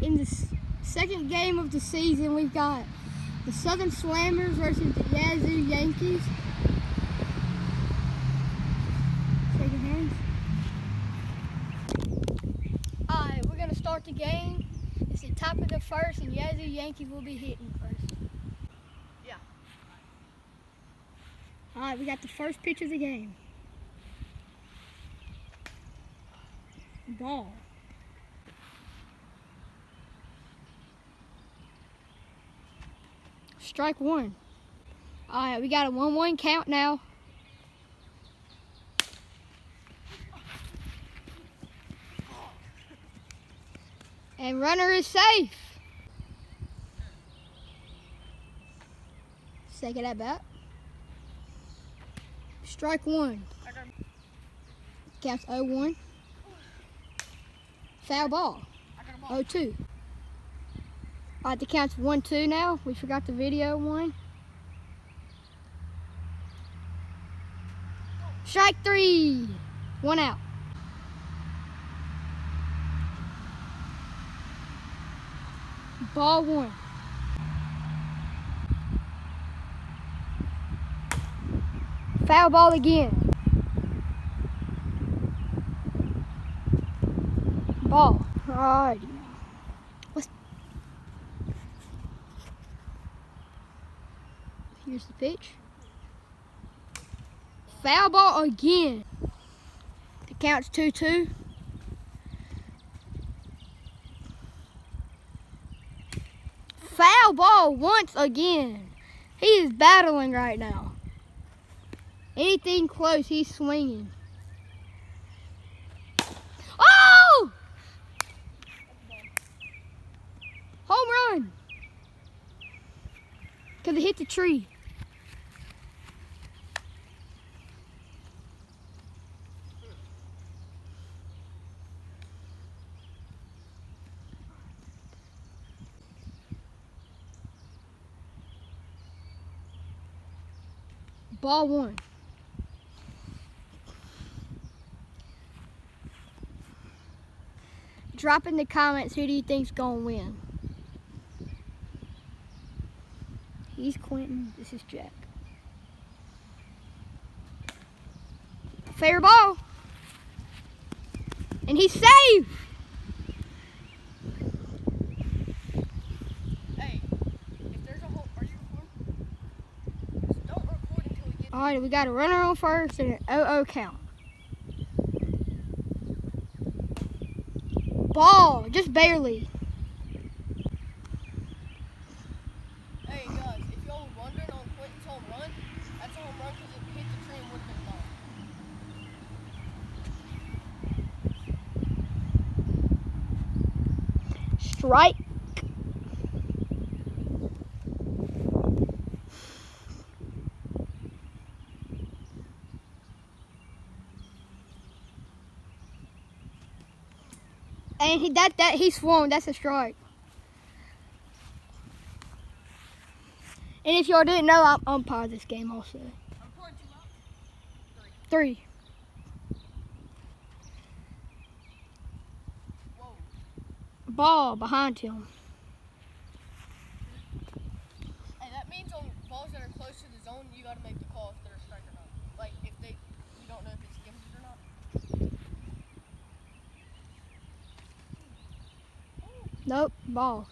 In the second game of the season, we've got the Southern Slammers versus the Yazoo Yankees. Shake your hands. Alright, we're going to start the game. It's the top of the first, and Yazoo Yankees will be hitting first. Yeah. Alright, we got the first pitch of the game. Ball. Strike one. Alright, we got a 1-1 count now. And runner is safe. Second at bat. Strike one. Counts 0-1. Foul ball. 0-2. Alright, the count's 1-2 now. We forgot the video one. Strike three. 1 out. Ball one. Foul ball again. Ball. Alrighty. Here's the pitch. Foul ball again. The count's 2-2. Foul ball once again. He is battling right now. Anything close, he's swinging. Oh! Home run. Because it hit the tree. Ball one. Drop in the comments, who do you think's gonna win? He's Quentin, this is Jack. Fair ball. And he's safe. Hey, if there's a hole, are you recording? Don't record until we get. Alright, we got a runner on first and an 0-0 count. Ball, just barely. Hey guys, if y'all were wondering on Quentin's home run, that's a home run because it hit the tree and would have been gone. Strike. And he swung. That's a strike. And if y'all didn't know, I'm umpire this game also. I'm recording 2 out. 3. Whoa. Ball behind him. Hey, that means on balls that are close to the zone, you got to make the call if they're a strike or not. Like if you don't know if it's against it or not. Nope, ball.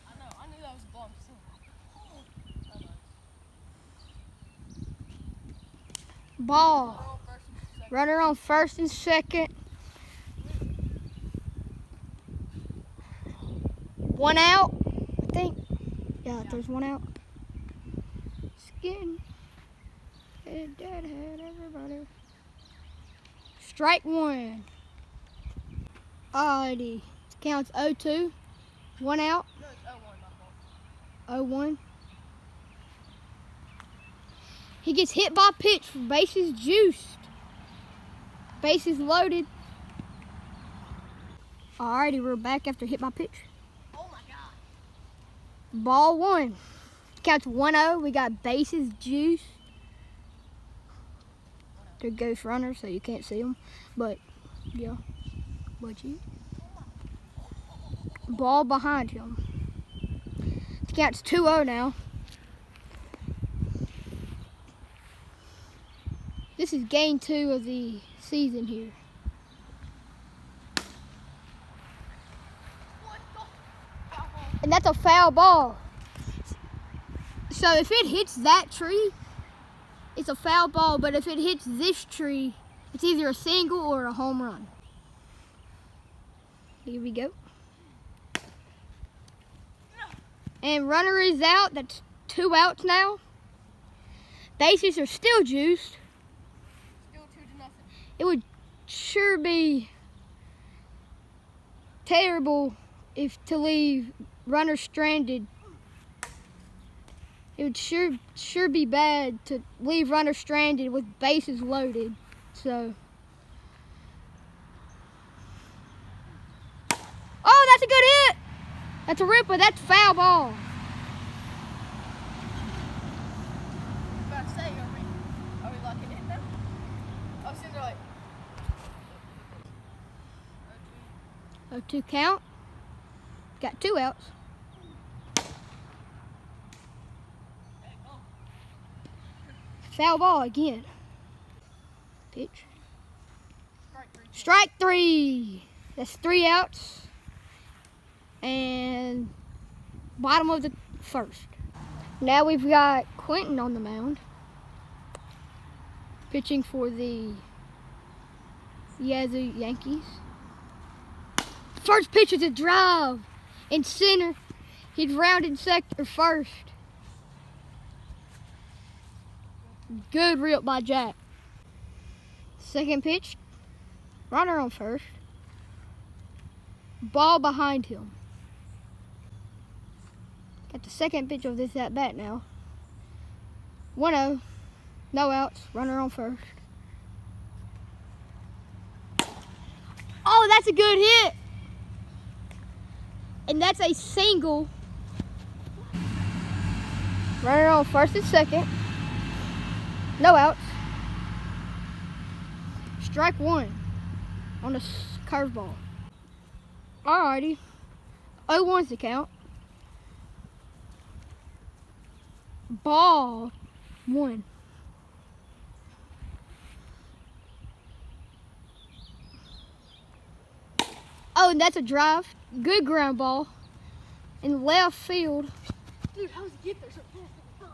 I knew that was a ball. Ball. Runner on first and second. 1 out, I think. Yeah, there's 1 out. Skin. Head, dead head, everybody. Strike one. Alrighty. Counts 0-2. 1 out. No, it's 0-1, my fault. 0-1. He gets hit by pitch. Bases juiced. Bases loaded. Alrighty, we're back after hit by pitch. Oh my God. Ball one. Counts 1-0. We got bases juiced. They're ghost runners, so you can't see them. But, yeah. But you. Ball behind him. The count's 2-0 now. This is game 2 of the season here. And that's a foul ball. So if it hits that tree, it's a foul ball, but if it hits this tree, it's either a single or a home run. Here we go. And runner is out. That's 2 outs now. Bases are still juiced. Still 2-0. It would sure be terrible if to leave runners stranded. It would sure be bad to leave runners stranded with bases loaded. So, oh, that's a good hit. That's a ripper. That's foul ball. About to say, are we locking in now? I was sitting there like, 0-2 count. Got 2 outs. Foul ball again. Pitch. Strike 3. That's 3 outs. And bottom of the first. Now we've got Quentin on the mound. Pitching for the Yazoo Yankees. First pitch is a drive in center. He's rounded sector first. Good rip by Jack. Second pitch, runner on first. Ball behind him. Got the second pitch of this at bat now. 1-0, no outs, runner on first. Oh, that's a good hit. And that's a single. Runner on first and second. No outs. Strike 1 on the curveball. Alrighty. 0-1's the count. Ball 1. Oh, and that's a drive. Good ground ball in left field. dude, how does he get there so fast?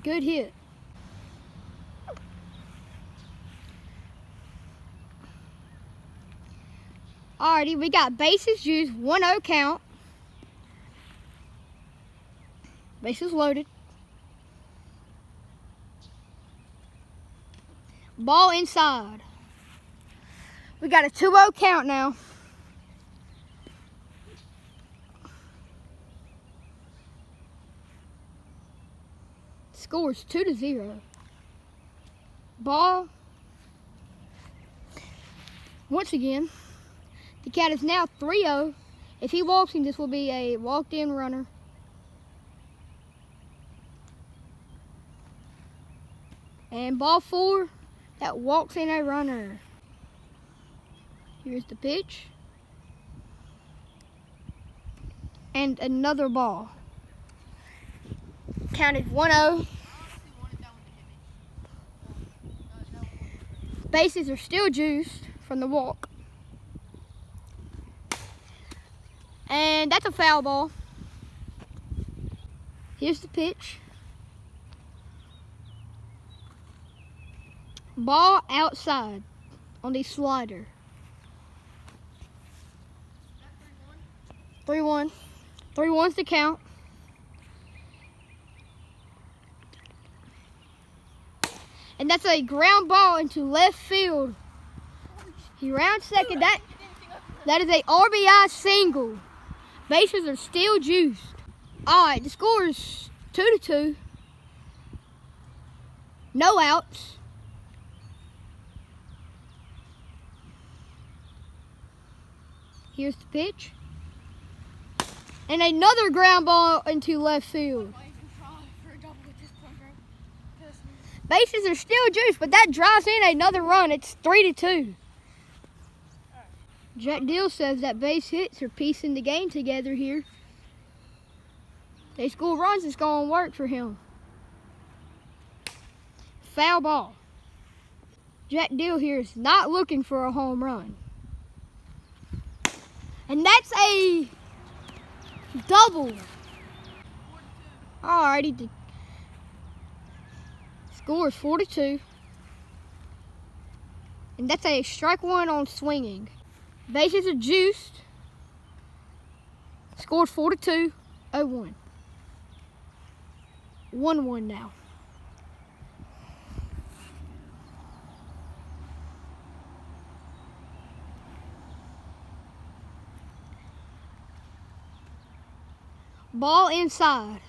Good hit. Alrighty, we got bases juiced, 1-0 count. Bases loaded. Ball inside. We got a 2-0 count now. Scores 2-0. Ball. Once again, the count is now 3-0. If he walks in, this will be a walked-in runner. And ball 4, that walks in a runner. Here's the pitch. And another ball. Counted 1-0. Bases are still juiced from the walk. And that's a foul ball. Here's the pitch. Ball outside on the slider. 3-1. 3-1's the count. And that's a ground ball into left field. He rounds second. That is a RBI single. Bases are still juiced. All right, the score is 2-2. No outs. Here's the pitch. And another ground ball into left field. Bases are still juiced, but that drives in another run. It's 3-2. Jack Deal says that base hits are piecing the game together here. They score runs, it's going to work for him. Foul ball. Jack Deal here is not looking for a home run. And that's a double. Alrighty, the score is 4-2. And that's a strike one on swinging. Bases are juiced. Scored 4-2, 0-1. 1-1 now. Ball inside.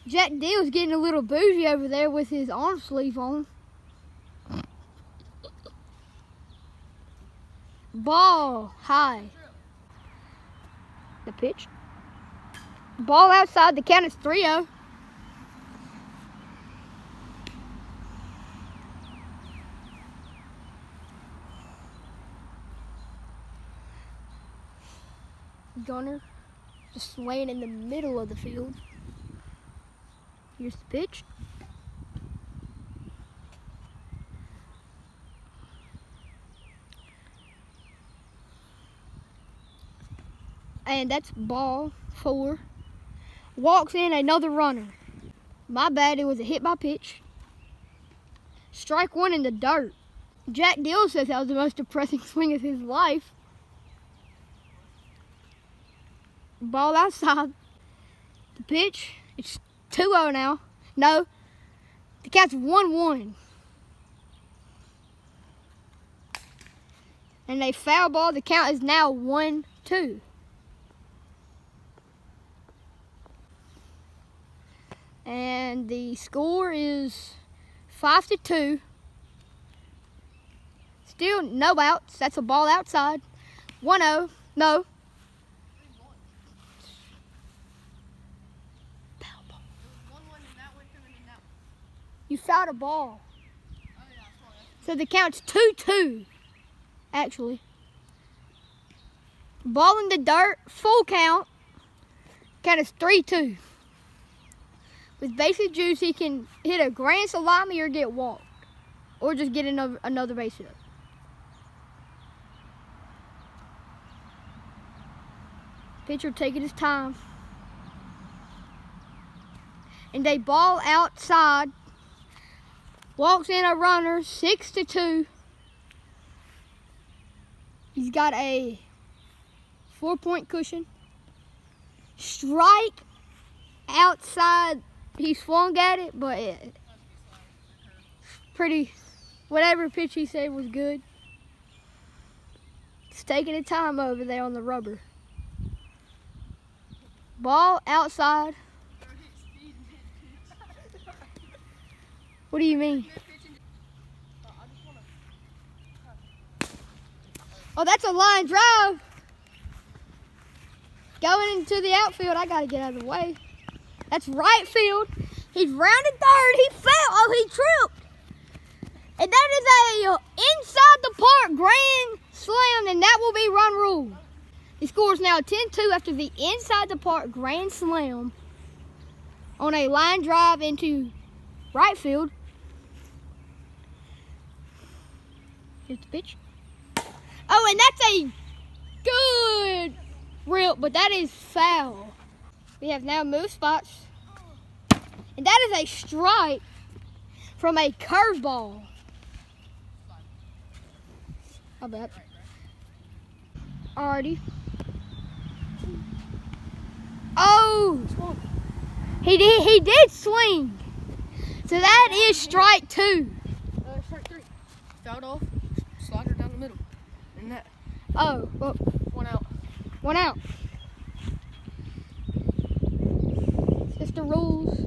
Jack Deal's getting a little bougie over there with his arm sleeve on. Ball high. The pitch. Ball outside. The count is 3-0. Gunner just laying in the middle of the field. Here's the pitch. And that's ball 4. Walks in another runner. My bad, it was a hit by pitch. Strike one in the dirt. Jack Deal says that was the most depressing swing of his life. Ball outside. The pitch, it's 2-0 now. No, the count's 1-1. And they foul ball. The count is now 1-2. And the score is 5-2. Still no outs. That's a ball outside. 1-0. No. You fouled a ball. So the count's 2-2, actually. Ball in the dirt, full count. Count is 3-2. With bases juice, he can hit a grand salami or get walked. Or just get another base hit. Pitcher taking his time. And they ball outside. Walks in a runner, 6-2. He's got a 4-point cushion. Strike outside. He swung at it, but pretty, whatever pitch he said was good. He's taking his time over there on the rubber. Ball outside. What do you mean? Oh, that's a line drive. Going into the outfield. I got to get out of the way. That's right field. He's rounded third. He fell. Oh, he tripped. And that is a inside the park grand slam, and that will be run rule. The score is now 10-2 after the inside the park grand slam on a line drive into right field. Here's the pitch. Oh, and that's a good rip, but that is foul. We have now moved spots. And that is a strike from a curveball. How bad? Alrighty. Oh! He did swing. So that is strike 2. Strike 3. Fouled off. Slider down the middle. And that. Oh, well. 1 out. 1 out. It's just the rules.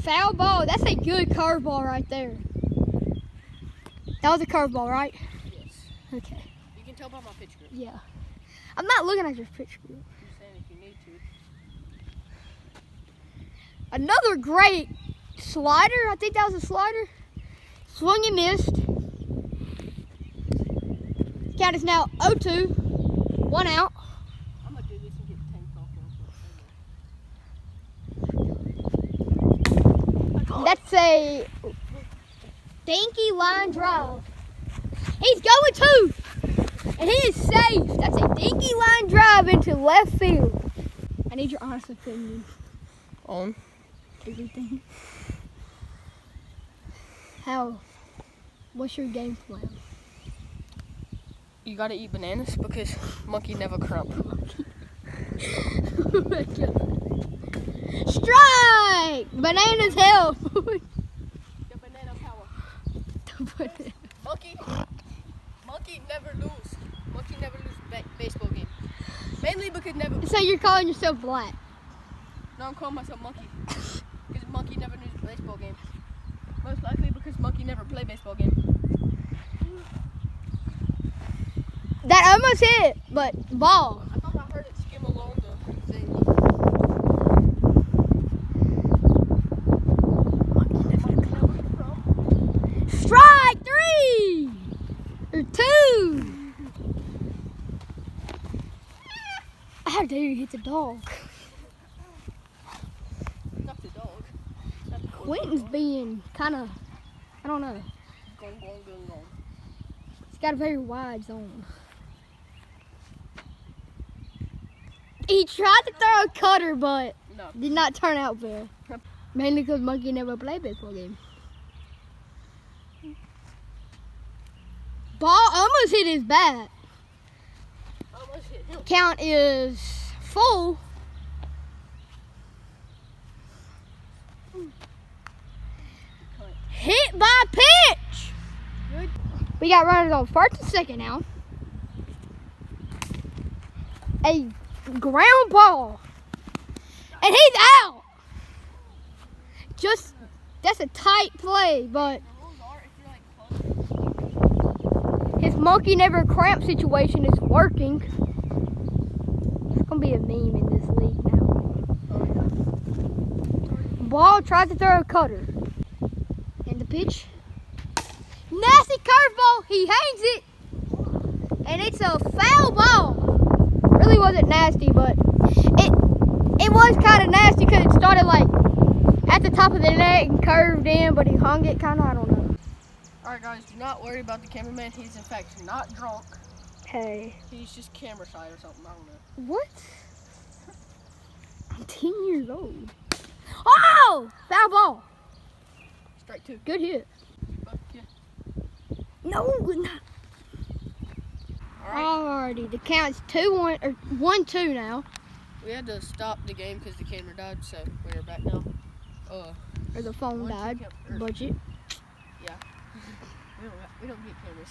Foul ball. That's a good curveball right there. That was a curveball, right? Yes. Okay. You can tell by my pitch grip. Yeah. I'm not looking at your pitch grip. I'm saying if you need to. Another great slider. I think that was a slider. Swung and missed. Count is now 0-2. 1 out. I'm gonna do this and get the tank off. That's a dinky line drive. He's going to, and he is safe. That's a dinky line drive into left field. I need your honest opinion On everything. What's your game plan? You gotta eat bananas because monkey never crump. Oh my God. Strike! Bananas help. The banana power. Monkey never lose. Monkey never lose baseball game. Mainly because never. So you're calling yourself black? No, I'm calling myself monkey. Because monkey never lose baseball game. Most likely because monkey never play baseball game. That almost hit, but ball. I thought I heard it skim along the thing. Monkey never crump. Strike 3 or 2. How dare you hit the dog? Not the dog. Quentin's being kind of, I don't know. Gong, gong, gong, gong. He's got a very wide zone. He tried to throw a cutter, but No. did not turn out well. Mainly because Monkey never played baseball game. Ball almost hit his bat. Almost hit him. Count is full. Hit by pitch. Good. We got runners on first and second now. A ground ball. And he's out. That's a tight play, but The rules are if you're like close. his monkey never cramp situation is working. It's gonna be a meme in this league now. Ball tries to throw a cutter. And the pitch. Nasty curveball. He hangs it. And it's a foul ball. Really wasn't nasty, but it was kind of nasty because it started like at the top of the net and curved in, but he hung it kind of, I don't know. Alright guys, do not worry about the cameraman. He's in fact not drunk. Hey. He's just camera shy or something. I don't know. What? I'm 10 years old. Oh! Foul ball. Strike 2. Good hit. But, yeah. No, not. Alrighty, the count's 2-1 or 1-2 now. We had to stop the game because the camera died, so we're back now. Or the phone 1-2 died. count, or- Budget. Yeah. We don't get cameras.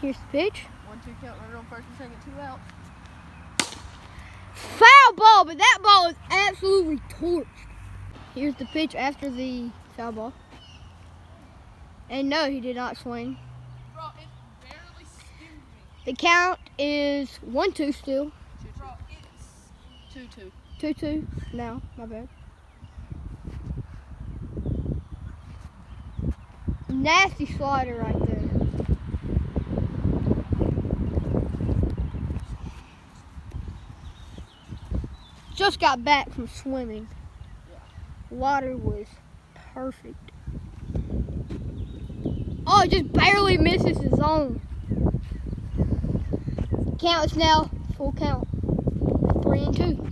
Here's the pitch. 1-2 count, runner on first and second, 2 out. Foul ball, but that ball is absolutely torched. Here's the pitch after the foul ball. And no, he did not swing. Bro, it barely skimmed me. The count is 1-2 still. Bro, it's 2-2. 2-2 now, my bad. Nasty slider right there. Just got back from swimming. Water was perfect. Oh, it just barely misses his zone. Count is now full count. 3-2.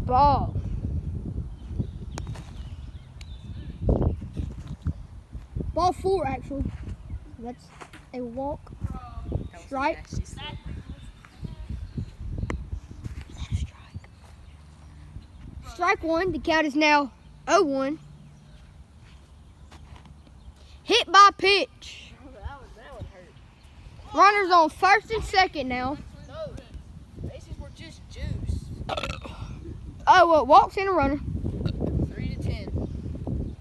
Ball. Ball 4 actually. That's a walk. Strike. Strike 1. The count is now 0-1. Hit by pitch. That would hurt. Runners on first and second now. No, bases were just juice. Oh, well, walks in a runner. 3-10.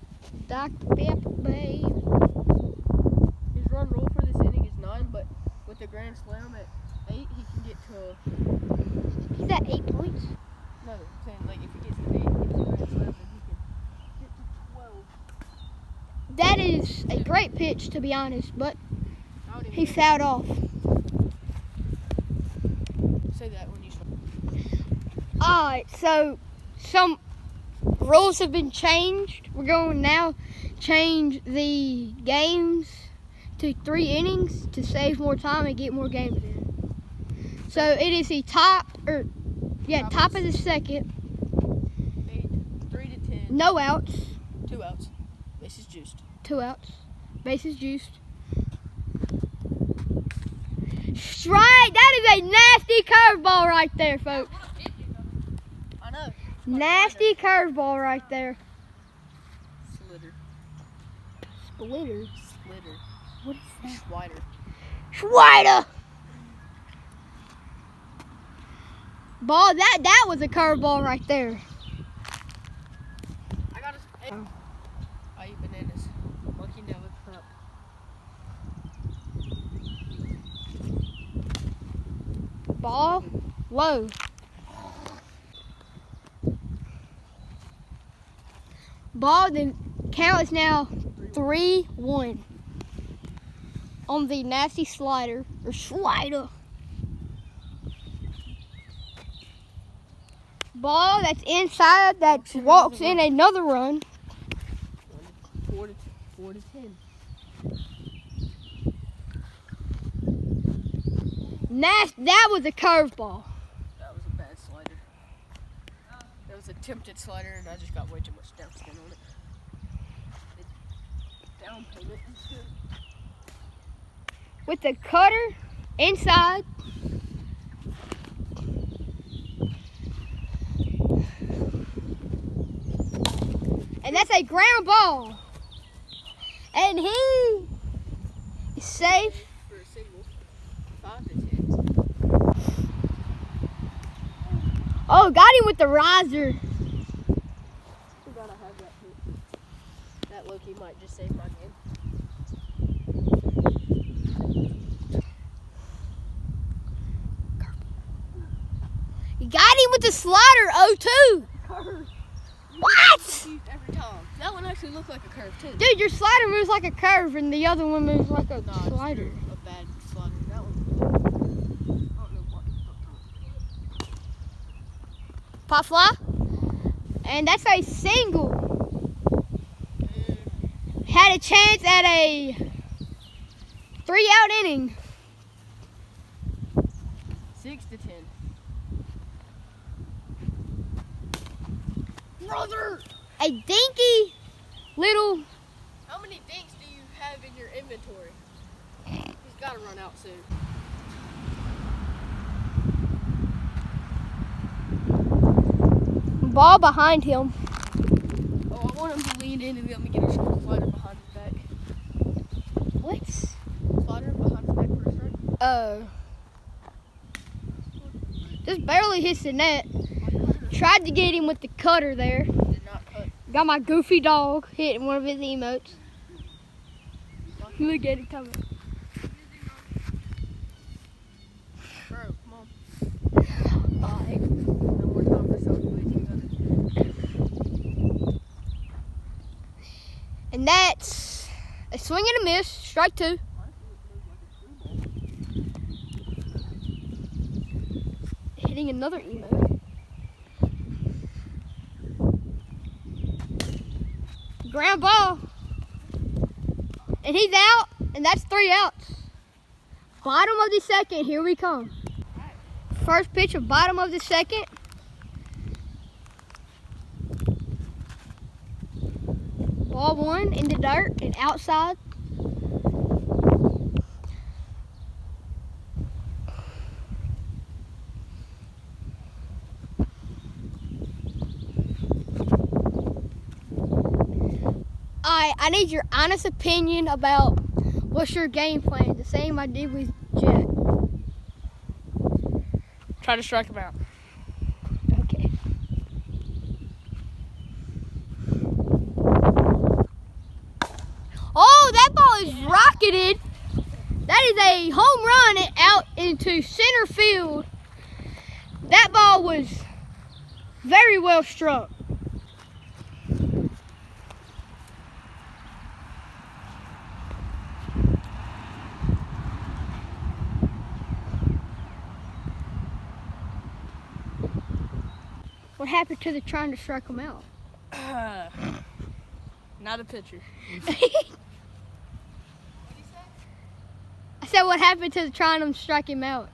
Dr. Pepper, babe. His run rule for this inning is 9, but with with a grand slam at 8, he can get to. He's at 8 points. No, I'm saying like if he gets to 8, he gets a grand slam, then he can get to 12. That is a great pitch, to be honest, but he Say fouled off. that when you. Alright, so some rules have been changed. We're going to now change the games to 3 innings to save more time and get more games in. So it is the top of the second. 3 to 10. No outs. 2 outs. Bases juiced. 2 outs. Bases juiced. Strike! That is a nasty curveball right there, folks. I know. Nasty curveball right there. Slitter. Splitter? Slitter. What is that? Slider. Schweider! Ball, that was a curveball right there. I got I eat bananas. Monkey never cup. Ball, low. Ball, the count is now 3-1 on the nasty slider, or slider. Ball that's inside, that walks in another run. 4 to 10. That was a curveball. That was a bad slider. That was a tempted slider, and I just got way too much down spin on it. Down payment. With the cutter inside. And that's a ground ball. And he is safe. For a single. 5 to 10. Oh, got him with the riser. Forgot I have that hit. That low-key might just save my game. You got him with the slider, 0-2. What? Every time. That one actually looked like a curve too. Dude, your slider moves like a curve and the other one moves like a slider. A bad slider. That one. I don't know what. Pop fly. And that's a single. Had a chance at a 3-out inning. 6 to 10. Brother! A dinky little. How many dinks do you have in your inventory? He's got to run out soon. Ball behind him. Oh, I want him to lean in and let me get a slider behind his back. What? Slider behind his back for a strike? Just barely hits the net. Tried to get him with the cutter there. Did not cut. Got my goofy dog hitting one of his emotes. Look at it coming. Bro, come on. Alright. No more time for self-believing. And that's a swing and a miss. Strike 2. Hitting another emote. Ground ball. And he's out. And that's 3 outs. Bottom of the second. Here we come. First pitch of bottom of the second. Ball 1 in the dirt and outside. I need your honest opinion about what's your game plan. The same I did with Jet. Try to strike him out. Okay. Oh, that ball is rocketed. That that is a home run out into center field. That ball was very well struck. What happened to the trying to strike him out? Not a pitcher. I said, what happened to the trying to strike him out?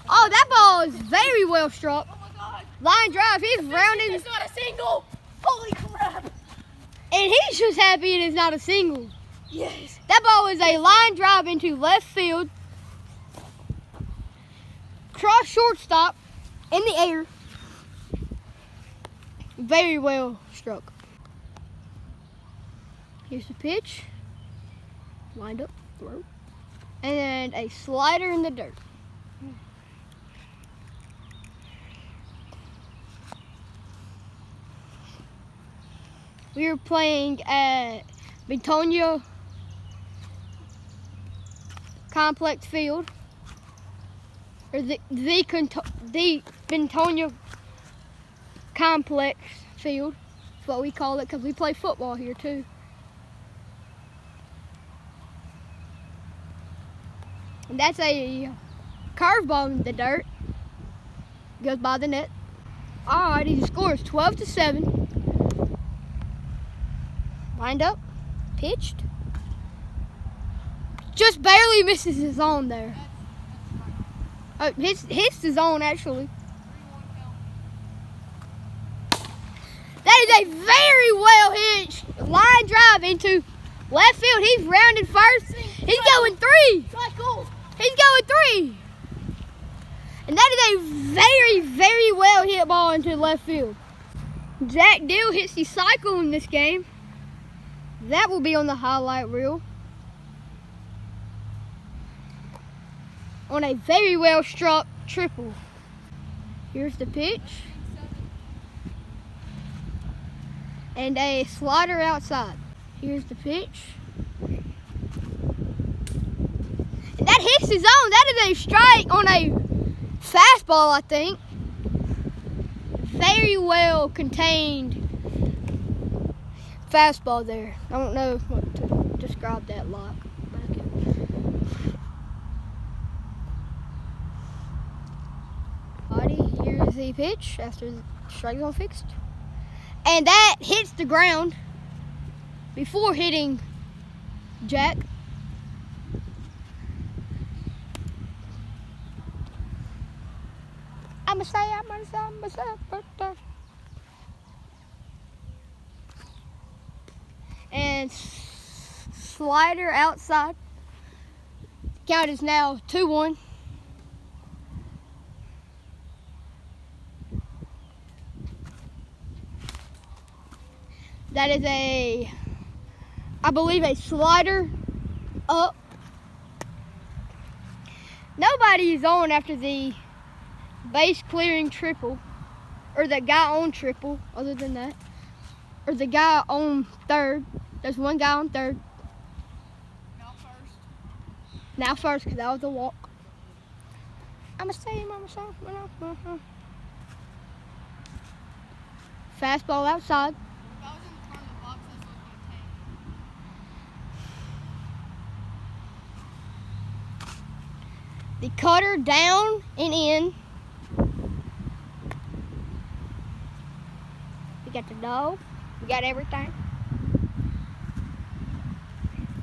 Oh, that ball is very well struck. Oh my God. Line drive, he's rounding. It's not a single. Holy crap. And he's just happy it is not a single. Yes. That ball is a line drive into left field. Cross shortstop in the air. Very well struck. Here's the pitch. Lined up, throw. And a slider in the dirt. We are playing at Bentonia Complex Field, or the Bentonia Complex Field. That's what we call it because we play football here too. And that's a curveball in the dirt. Goes by the net. Alrighty, the score is 12-7. Lined up, pitched. Just barely misses his zone there. Oh, hits the zone actually. That is a very well hit line drive into left field. He's rounded first. He's going three. He's going three. And that is a very, very well hit ball into left field. Jack Dill hits the cycle in this game. That will be on the highlight reel. On a very well struck triple. Here's the pitch. And a slider outside. Here's the pitch. And that hits the zone. That is a strike on a fastball, I think. Very well contained fastball there. I don't know what to describe that like. Alrighty, here's the pitch after the strike zone fixed. And that hits the ground before hitting Jack. I'm a say. And slider outside. Count is now 2-1. That is I believe a slider up. Nobody is on after the base clearing triple, or the guy on triple, other than that, or the guy on third. There's one guy on third. Now first, because that was a walk. Fastball outside. The cutter down and in. We got the dog. We got everything.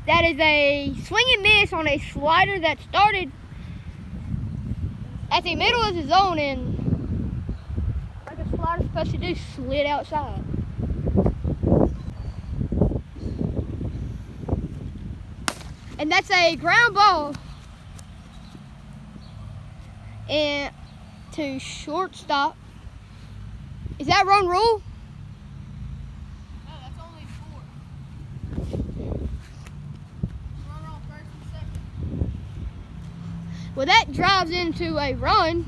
That is a swing and miss on a slider that started at the middle of the zone and, like a slider's supposed to do, slid outside. And that's a ground ball and to shortstop. Is that run rule? No, that's only 4. Run on first and second. Well, that drives into a run.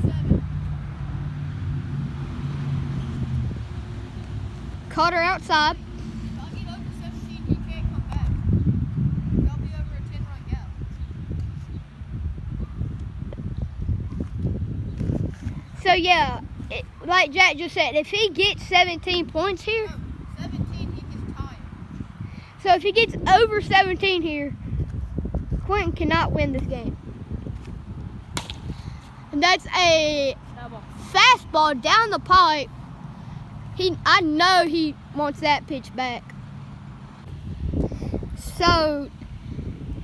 14-7. Cutter outside. Doggy dog to center So yeah, like Jack just said, if he gets 17 points here, 17, he gets tied. so if he gets over 17 here, Quentin cannot win this game. And that's a fastball down the pipe. I know he wants that pitch back. So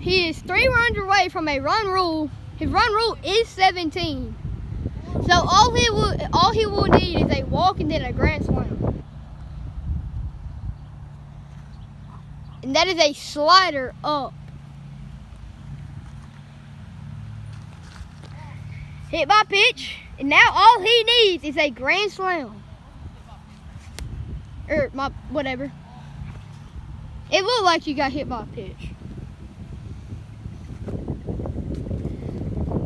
he is 3 runs away from a run rule. His run rule is 17. So all he will need is a walk and then a grand slam. And that is a slider up. Hit by pitch. And now all he needs is a grand slam. Or whatever. It looked like you got hit by a pitch.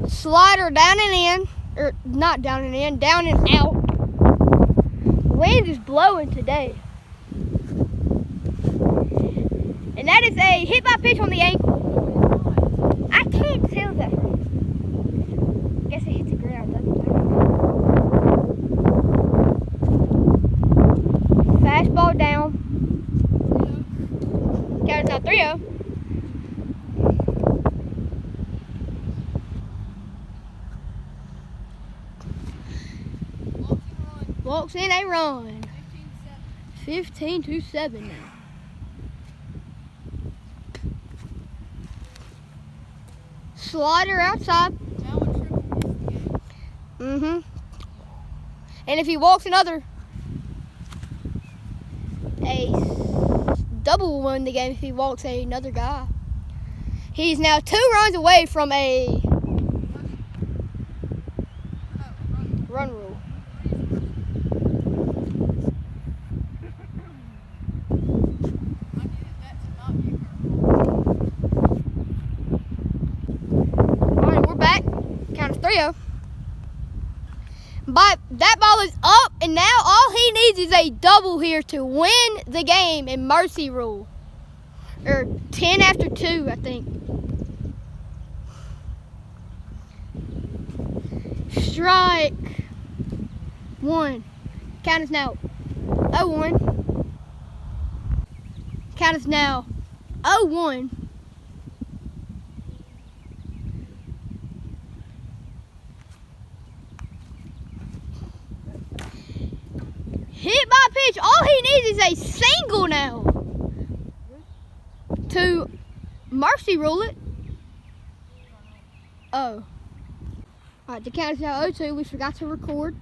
Slider down and in. Or not down and in, down and out. Wind is blowing today. And that is a hit by pitch on the ankle. I can't tell that. Guess it hits the ground, doesn't it? Fastball down. Count is now 3-0. Walks in a run. 15-7 now. Slider outside. And if he walks another, a double will win the game if he walks another guy. He's now 2 runs away from a run rule. Alright, we're back. Count of 3-0. But that ball is up, and now all he needs is a double here to win the game in mercy rule. Or 10 after 2, I think. Strike 1. Count is now 0-1. Count is now 0-1. Hit by pitch. All he needs is a single now to mercy rule it. Oh. Alright, the count is now 0-2. We forgot to record.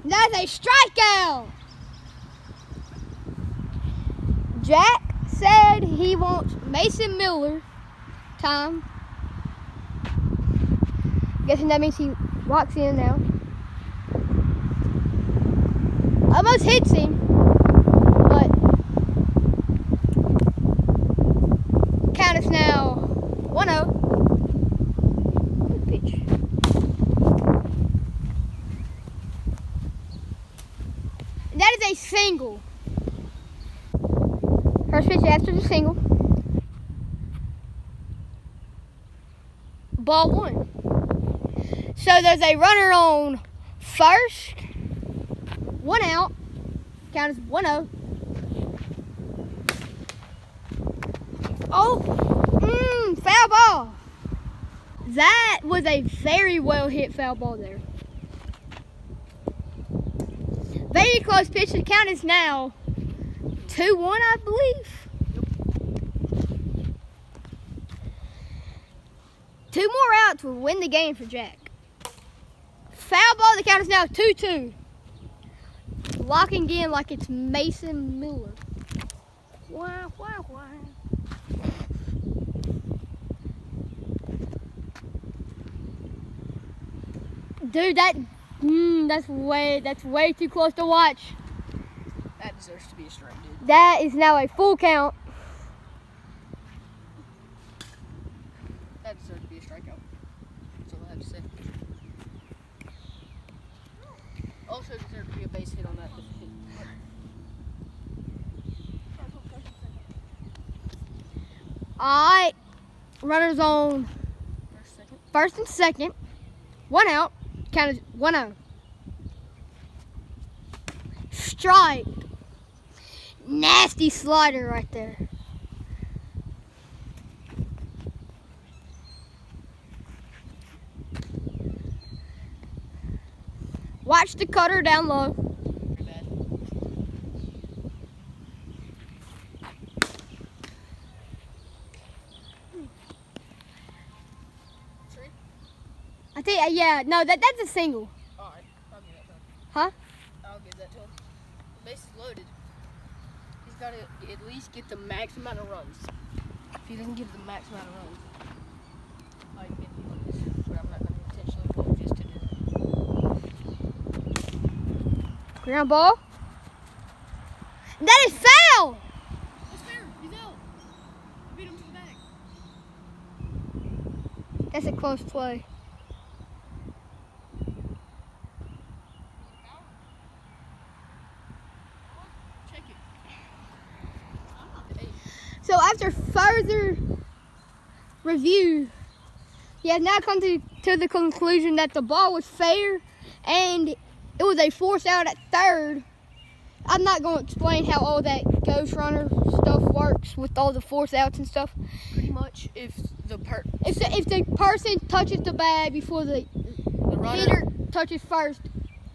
That's a strikeout. Jack said he wants Mason Miller time. Guessing that means he walks in now. Almost hits him, but count is now 1-0. Good pitch. And that is a single. First pitch after the single. Ball 1. So there's a runner on first. 1 out. Count is 1-0. Oh, foul ball. That was a very well hit foul ball there. Very close pitch. The count is now 2-1, I believe. Two more outs will win the game for Jack. Foul ball. The count is now 2-2. Locking in like it's Mason Miller. Wow, wow, wow. Dude, that's way too close to watch. That deserves to be a strike, dude. That is now a full count. That deserves to be a strikeout. That's all I have to say. Also deserves to be a base hit on that. Alright. Runners on first and second. 1 out. Counted 1-0. Strike. Nasty slider right there. Watch the cutter down low. Pretty bad. Tree? I think, yeah, no, that's a single. Alright, I'll give that to him. Huh? I'll give that to him. The base is loaded. He's got to at least get the max amount of runs. If he doesn't get the max amount of runs, I can do this. But I'm not going to intentionally vote just to do that. Ground ball. That is foul. That's fair. He's out. Beat him to the bag. That's a close play. Check it. So after further review, you have now come to the conclusion that the ball was fair and it was a force out at third. I'm not going to explain how all that ghost runner stuff works with all the force outs and stuff. Pretty much, if the person touches the bag before the runner, hitter touches first,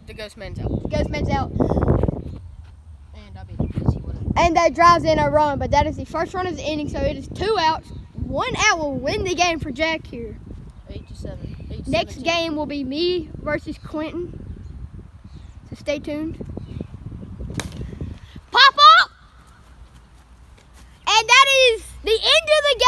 the ghost man's out. the ghost man's out. And I beat him because he wouldn't. And that drives in a run, but that is the first run of the inning, so it is 2 outs. 1 out will win the game for Jack here. 8-7. Next game will be me versus Quentin. So stay tuned. Pop up! And that is the end of the